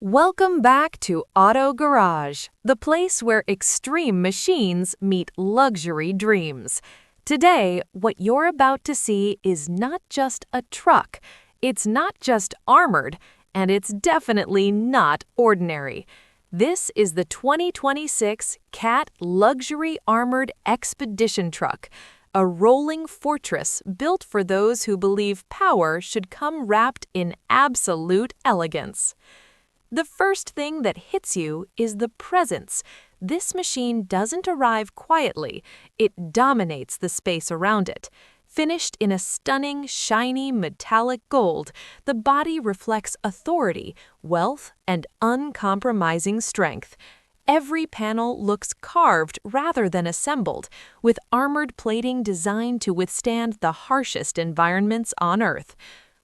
Welcome back to Auto Garage, the place where extreme machines meet luxury dreams. Today, what you're about to see is not just a truck, it's not just armored, and it's definitely not ordinary. This is the 2026 CAT Luxury Armored Expedition Truck, a rolling fortress built for those who believe power should come wrapped in absolute elegance. The first thing that hits you is the presence. This machine doesn't arrive quietly, it dominates the space around it. Finished in a stunning, shiny, metallic gold, the body reflects authority, wealth, and uncompromising strength. Every panel looks carved rather than assembled, with armored plating designed to withstand the harshest environments on Earth.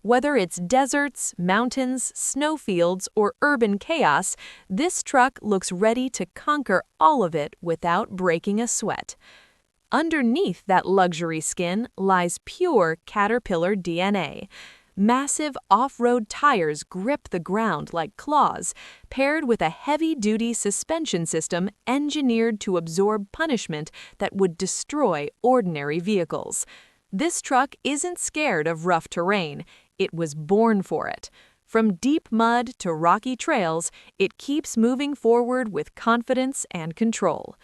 Whether it's deserts, mountains, snowfields, or urban chaos, this truck looks ready to conquer all of it without breaking a sweat. Underneath that luxury skin lies pure Caterpillar DNA. Massive off-road tires grip the ground like claws, paired with a heavy-duty suspension system engineered to absorb punishment that would destroy ordinary vehicles. This truck isn't scared of rough terrain. It was born for it. From deep mud to rocky trails, it keeps moving forward with confidence and control.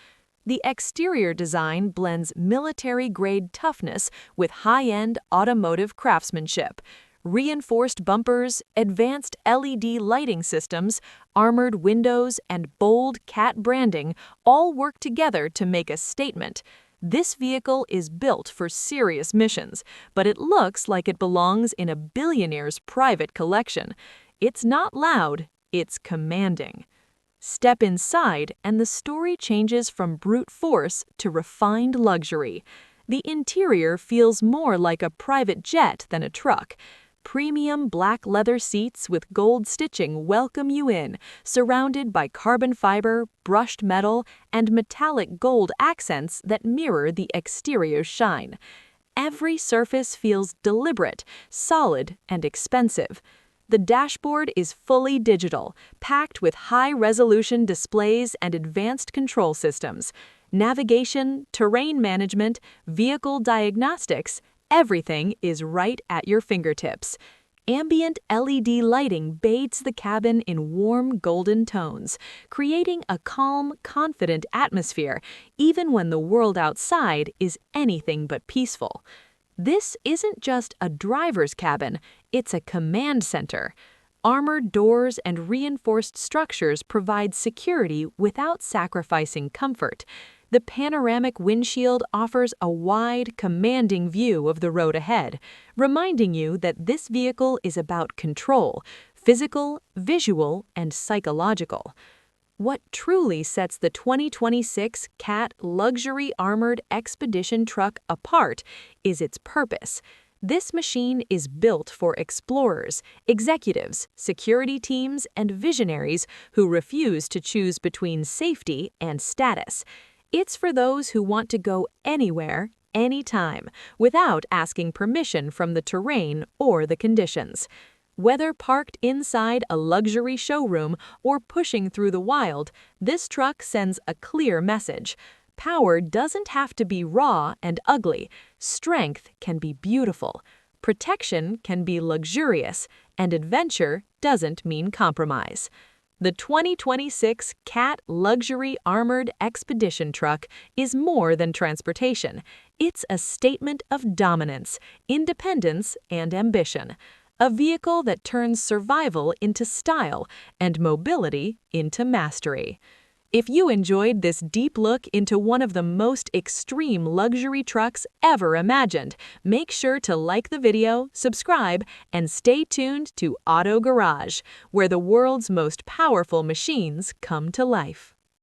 The exterior design blends military-grade toughness with high-end automotive craftsmanship. Reinforced bumpers, advanced LED lighting systems, armored windows, and bold CAT branding all work together to make a statement. This vehicle is built for serious missions, but it looks like it belongs in a billionaire's private collection. It's not loud, it's commanding. Step inside and the story changes from brute force to refined luxury. The interior feels more like a private jet than a truck. Premium black leather seats with gold stitching welcome you in, surrounded by carbon fiber, brushed metal, and metallic gold accents that mirror the exterior's shine. Every surface feels deliberate, solid, and expensive. The dashboard is fully digital, packed with high-resolution displays and advanced control systems. Navigation, terrain management, vehicle diagnostics, everything is right at your fingertips. Ambient LED lighting bathes the cabin in warm golden tones, creating a calm, confident atmosphere even when the world outside is anything but peaceful. This isn't just a driver's cabin, it's a command center. Armored doors and reinforced structures provide security without sacrificing comfort. The panoramic windshield offers a wide, commanding view of the road ahead, reminding you that this vehicle is about control, physical, visual, and psychological. What truly sets the 2026 CAT Luxury Armored Expedition Truck apart is its purpose. This machine is built for explorers, executives, security teams, and visionaries who refuse to choose between safety and status. It's for those who want to go anywhere, anytime, without asking permission from the terrain or the conditions. Whether parked inside a luxury showroom or pushing through the wild, this truck sends a clear message. Power doesn't have to be raw and ugly. Strength can be beautiful. Protection can be luxurious, and adventure doesn't mean compromise. The 2026 CAT Luxury Armored Expedition Truck is more than transportation. It's a statement of dominance, independence, and ambition. A vehicle that turns survival into style and mobility into mastery. If you enjoyed this deep look into one of the most extreme luxury trucks ever imagined, make sure to like the video, subscribe, and stay tuned to Auto Garage, where the world's most powerful machines come to life.